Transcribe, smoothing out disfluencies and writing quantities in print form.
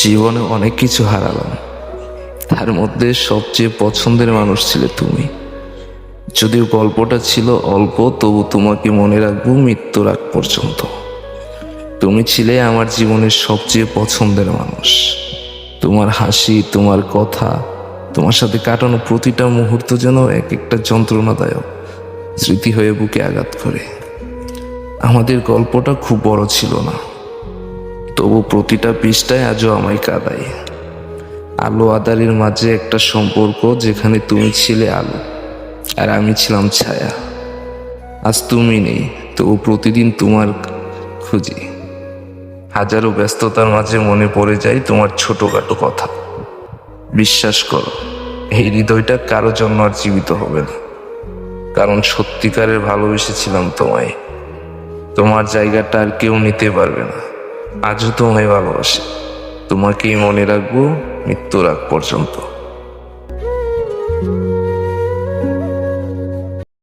জীবনে অনেক কিছু হারালাম, তার মধ্যে সবচেয়ে পছন্দের মানুষ ছিলে তুমি। যদিও গল্পটা ছিল অল্প, তবু তোমাকে মনে রাখবো মৃত্যুর আগ পর্যন্ত। তুমি ছিলে আমার জীবনের সবচেয়ে পছন্দের মানুষ। তোমার হাসি, তোমার কথা, তোমার সাথে কাটানো প্রতিটা মুহূর্ত যেন এক একটা যন্ত্রণাদায়ক স্মৃতি হয়ে বুকে আঘাত করে। আমাদের গল্পটা খুব বড় ছিল না, তবু প্রতিটা পৃষ্ঠায় আজও আমায় কাঁদায়। আলো আঁধারির মাঝে একটা সম্পর্ক যেখানে তুমি ছিলে আলো আর আমি ছিলাম ছায়া। আজ তুমি নেই, তবু প্রতিদিন তোমার খুঁজি। হাজারো ব্যস্ততার মাঝে মনে পড়ে যায় তোমার ছোটখাটো কথা। বিশ্বাস করো, এই হৃদয়টা কারো জন্য আর জীবিত হবে না, কারণ সত্যিকারের ভালোবেসেছিলাম তোমায়। তোমার জায়গাটা আর কেউ নিতে পারবে না। আজও তোমায় ভালোবাসি, তোমাকেই মনে রাখবো মৃত্যুর আগ পর্যন্ত।